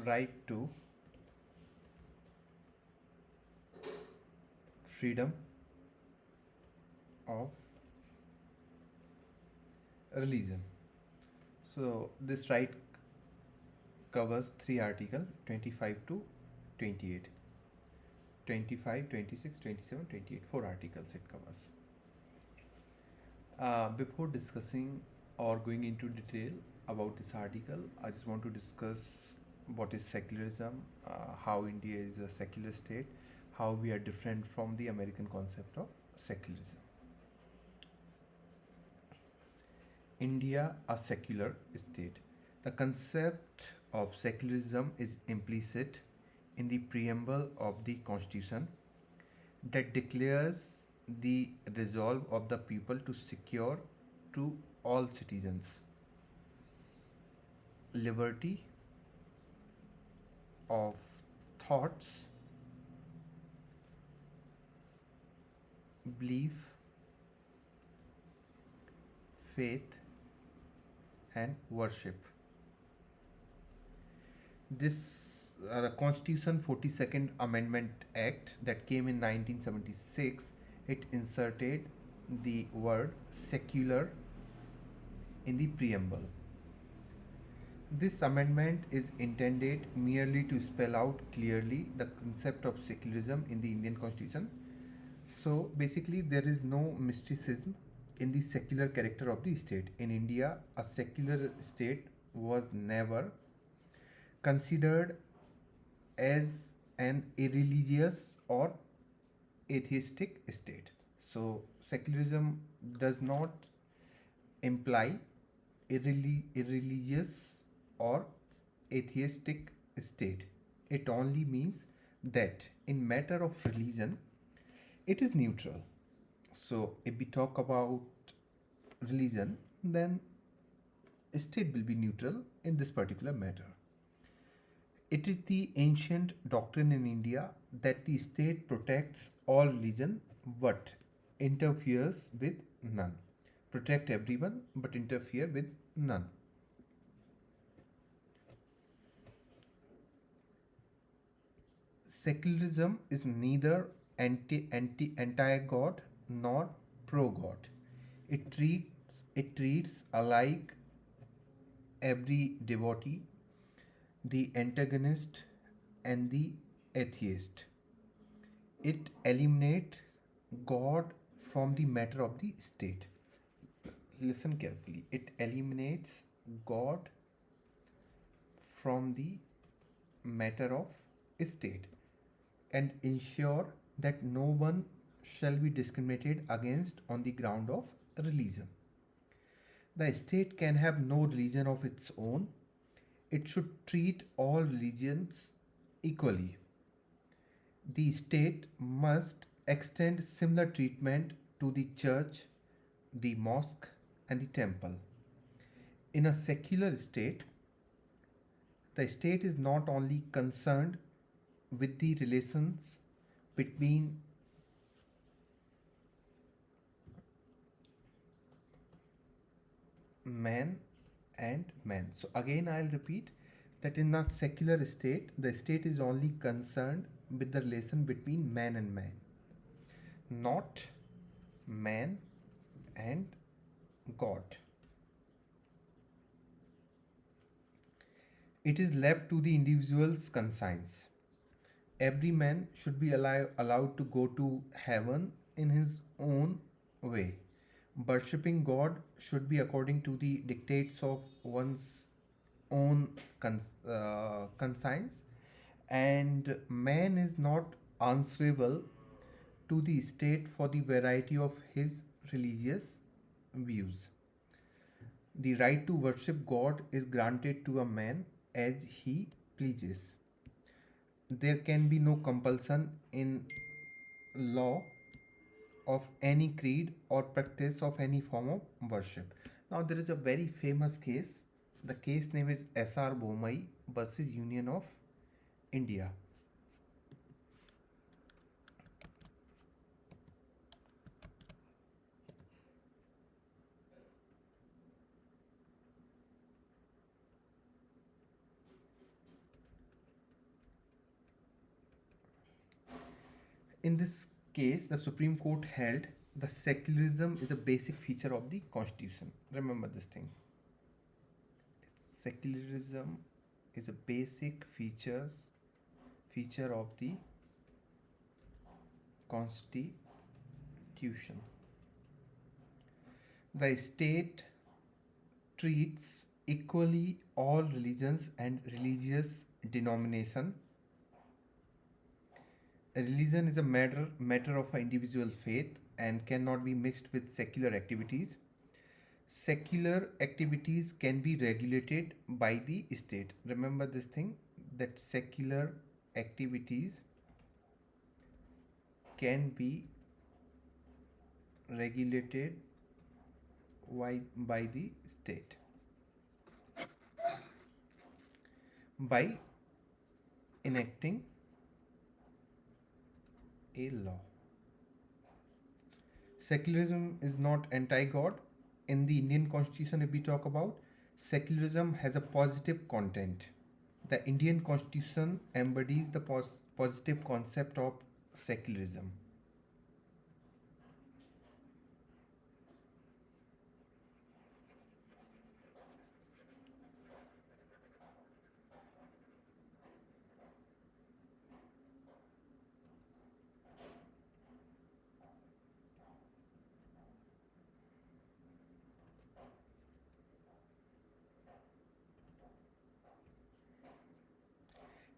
right to freedom of religion. So this right covers three articles 25 to 28. 25, 26, 27, 28. Four articles it covers. Before discussing or going into detail about this article, I just want to discuss what is secularism, how India is a secular state, how we are different from the American concept of secularism. India, a secular state. The concept of secularism is implicit in the preamble of the Constitution that declares the resolve of the people to secure to all citizens liberty of thoughts, belief, faith, and worship. This the Constitution 42nd Amendment Act that came in 1976, it inserted the word secular in the preamble. This amendment is intended merely to spell out clearly the concept of secularism in the Indian Constitution. So basically, there is no mysticism in the secular character of the state. In India, a secular state was never considered as an irreligious or atheistic state. So, secularism does not imply irreligious or atheistic state. It only means that in matter of religion, it is neutral. So, if we talk about religion, then state will be neutral in this particular matter. It is the ancient doctrine in India that the state protects all religion but interferes with none. Protect everyone but interfere with none. Secularism is neither anti God nor pro God. It treats alike every devotee, the antagonist, and the atheist. It eliminates God from the matter of the state. Listen carefully. It eliminates God from the matter of state and ensure that no one shall be discriminated against on the ground of religion. The state can have no religion of its own. It should treat all religions equally. The state must extend similar treatment to the church, the mosque, and the temple. In a secular state, the state is not only concerned with the relations between man and man. So, again, I'll repeat that in a secular state, the state is only concerned with the relation between man and man, not man and God. It is left to the individual's conscience. Every man should be allowed to go to heaven in his own way. Worshipping God should be according to the dictates of one's own conscience, and man is not answerable to the state for the variety of his religious views. The right to worship God is granted to a man as he pleases. There can be no compulsion in law of any creed or practice of any form of worship. Now, there is a very famous case. The case name is S.R. Bomai versus Union of India. In this case, the Supreme Court held the secularism is a basic feature of the Constitution. Remember this thing. Secularism is a basic feature of the Constitution. The state treats equally all religions and religious denomination. A religion is a matter of individual faith and cannot be mixed with secular activities. Secular activities can be regulated by the state. Remember this thing, that secular activities can be regulated by the state by enacting a law. Secularism is not anti God. In the Indian Constitution, if we talk about, secularism has a positive content. The Indian Constitution embodies the positive concept of secularism.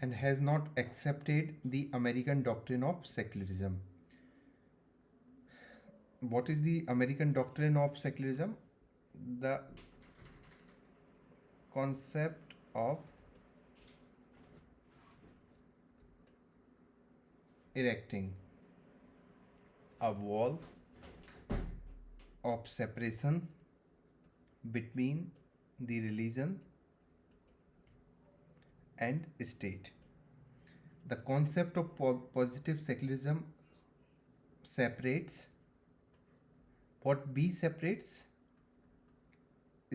And has not accepted the American doctrine of secularism. What is the American doctrine of secularism? The concept of erecting a wall of separation between the religion and state. The concept of positive secularism separates, what B separates?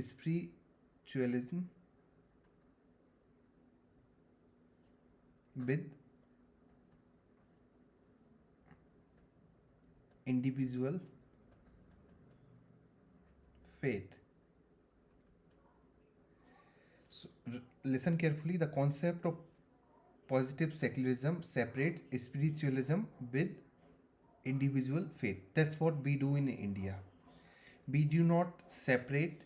Spiritualism with individual faith. So, listen carefully. The concept of positive secularism separates spiritualism with individual faith. That's what we do in India. We do not separate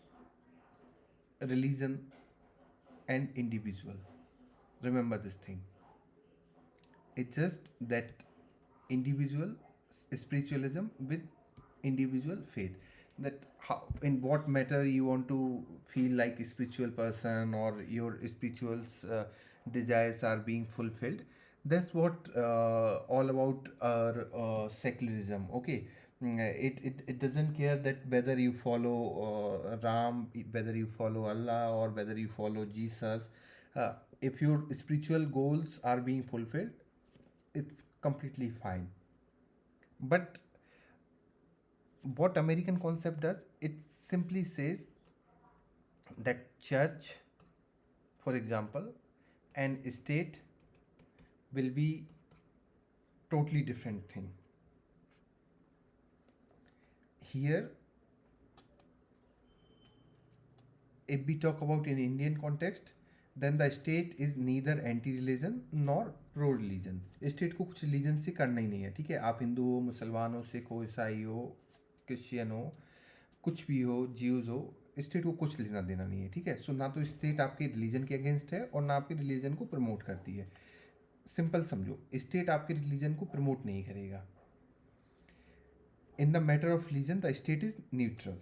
religion and individual. Remember this thing. It's just that individual spiritualism with individual faith, that how, in what matter you want to feel like a spiritual person, or your spiritual desires are being fulfilled. That's what all about our secularism. Okay. It doesn't care that whether you follow Ram, whether you follow Allah, or whether you follow Jesus. If your spiritual goals are being fulfilled, it's completely fine. But what American concept does, it simply says that church, for example, and state will be totally different thing. Here, if we talk about in Indian context, then the state is neither anti-religion nor pro-religion. State को कुछ religion से करना ही नहीं है, ठीक है. आप हिंदू हो, मुसलमान हो, सिख हो, ईसाई हो, क्रिश्चियन हो, कुछ भी हो, ज्यूज हो, स्टेट को कुछ लेना देना नहीं है, ठीक है. सो ना तो स्टेट आपके रिलीजन के अगेंस्ट है और ना आपके रिलीजन को प्रमोट करती है. सिंपल समझो, स्टेट आपके रिलीजन को प्रमोट नहीं करेगा. In the matter of religion the state is neutral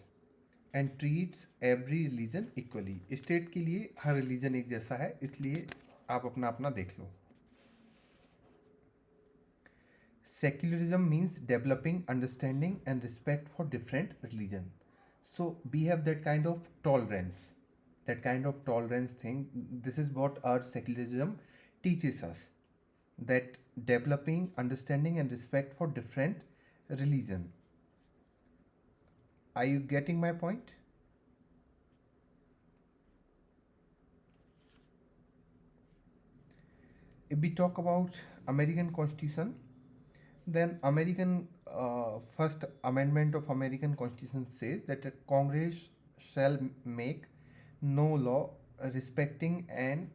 and treats every religion equally. State के लिए हर रिलीजन एक जैसा है, इसलिए आप अपना अपना देख लो. Secularism means developing understanding and respect for different religion. So we have that kind of tolerance thing. This is what our secularism teaches us, that developing understanding and respect for different religion. Are you getting my point? If we talk about American Constitution, Then American First Amendment of American Constitution says that a Congress shall make no law respecting an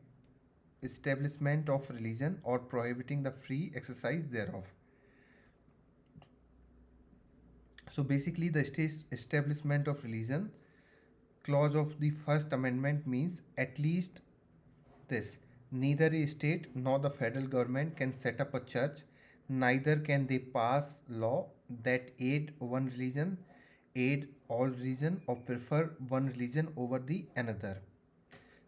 establishment of religion or prohibiting the free exercise thereof. So basically, the state establishment of religion clause of the First Amendment means at least this: neither a state nor the federal government can set up a church, neither can they pass law that aid all religion, or prefer one religion over the another.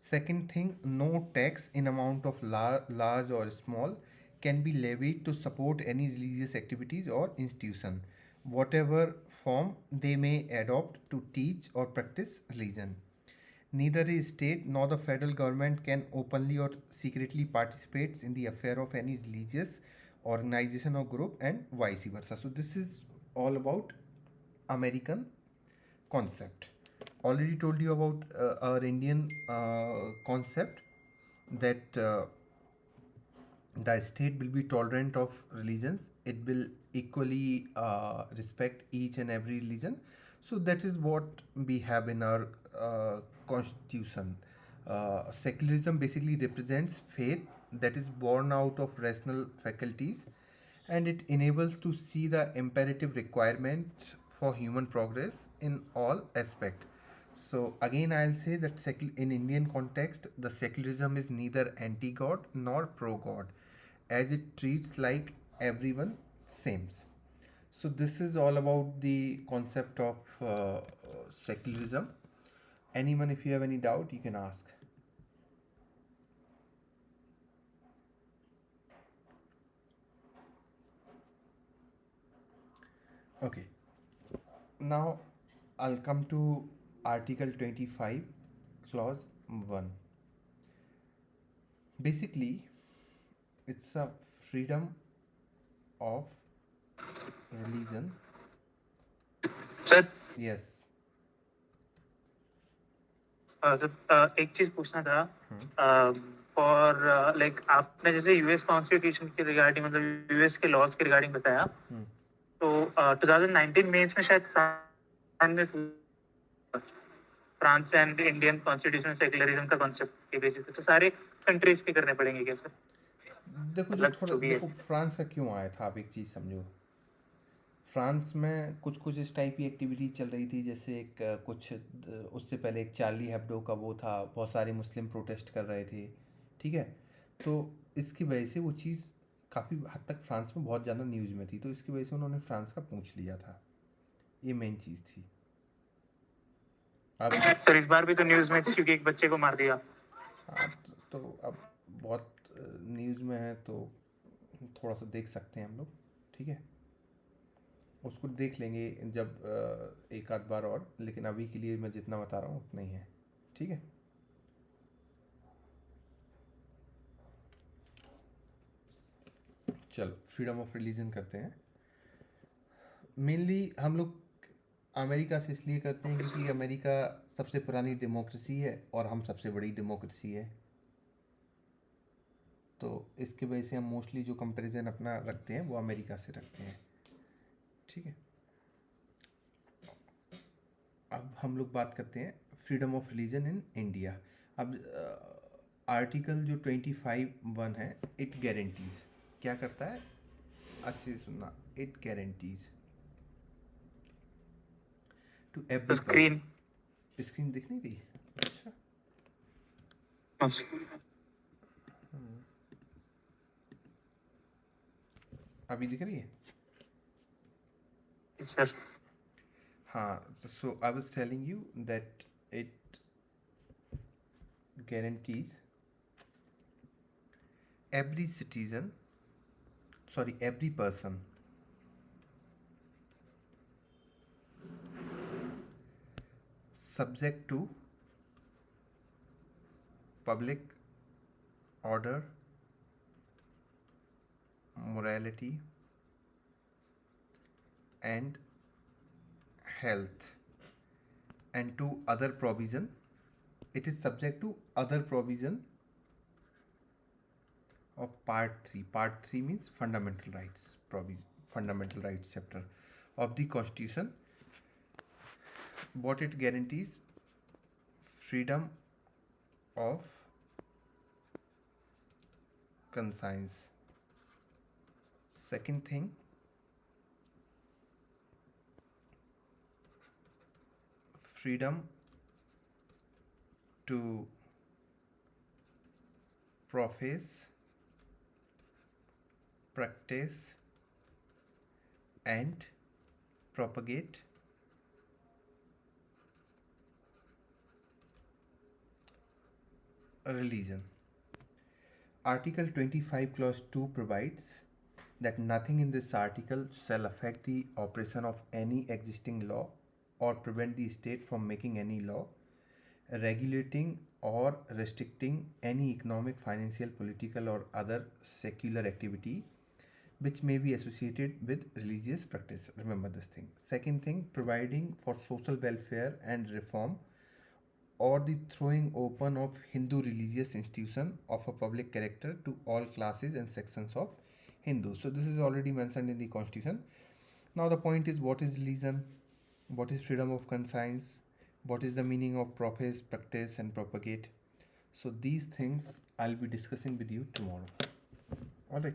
Second thing, no tax in amount of large or small can be levied to support any religious activities or institution, whatever form they may adopt to teach or practice religion. Neither a state nor the federal government can openly or secretly participate in the affair of any religious organization or group, and vice versa. So this is all about American concept. Already told you about our Indian concept, that the state will be tolerant of religions. It will equally respect each and every religion. So that is what we have in our constitution. Secularism basically represents faith that is born out of rational faculties, and it enables to see the imperative requirement for human progress in all aspect. So again, I'll say that in Indian context, the secularism is neither anti-god nor pro-god, as it treats like everyone same. So this is all about the concept of secularism. Anyone, if you have any doubt, you can ask. Okay, now I'll come to Article 25, Clause 1. Basically, it's a freedom of religion. Sir Yes. Sir एक चीज पूछना था for like आपने जैसे US constitution के regarding मतलब US के laws के रिगार्डिंग बताया तो 2019 में इसमें शायद France and Indian constitution secularism का कॉन्सेप्ट के बेसिस पे तो सारे कंट्रीज के करने पड़ेंगे क्या सर? देखो जो थोड़ा देखो फ्रांस का क्यों आया था, आप एक चीज़ समझो। फ्रांस में कुछ कुछ इस टाइप की एक्टिविटी चल रही थी, जैसे एक कुछ उससे पहले एक चार्ली हेब्डो का वो था, बहुत सारे मुस्लिम प्रोटेस्ट कर रहे थे, ठीक है। तो इसकी वजह से वो चीज़ काफ़ी हद तक फ्रांस में बहुत ज़्यादा न्यूज़ में थी, तो इसकी वजह से उन्होंने फ्रांस का पूछ लिया था। ये मेन चीज़ थी। अब सर इस बार भी तो न्यूज में थी क्योंकि एक बच्चे को मार दिया। हाँ, तो अब बहुत न्यूज़ में है तो थोड़ा सा देख सकते हैं हम लोग, ठीक है। उसको देख लेंगे जब एक आध बार और, लेकिन अभी के लिए मैं जितना बता रहा हूँ उतना ही है, ठीक है। चलो फ्रीडम ऑफ रिलीजन करते हैं। मेनली हम लोग अमेरिका से इसलिए करते हैं क्योंकि अमेरिका सबसे पुरानी डेमोक्रेसी है और हम सबसे बड़ी डेमोक्रेसी है, तो इसके वजह से हम मोस्टली जो कंपैरिजन अपना रखते हैं वो अमेरिका से रखते हैं, ठीक है। अब हम लोग बात करते हैं freedom of religion in India. अब आर्टिकल जो 25(1) है, इट गारंटीज क्या करता है, अच्छे से सुनना, it guarantees to every screen screen दिख नहीं रही? अच्छा, अभी दिख रही है? सर हाँ, so I was telling you that it guarantees every citizen, sorry, every person subject to public order, morality, and health, and to other provision. It is subject to other provision of part 3. Part 3 means fundamental rights provision. fundamental rights chapter of the Constitution. What it guarantees: freedom of conscience. Second thing, freedom to profess, practice, and propagate a religion. Article 25 clause 2 provides that nothing in this article shall affect the operation of any existing law or prevent the state from making any law regulating or restricting any economic, financial, political, or other secular activity which may be associated with religious practice. Remember this thing. Second thing, providing for social welfare and reform or the throwing open of Hindu religious institution of a public character to all classes and sections of Hindus. So this is already mentioned in the constitution. Now the point is, what is religion? What is freedom of conscience? What is the meaning of profess, practice, and propagate? So these things I'll be discussing with you tomorrow. All right.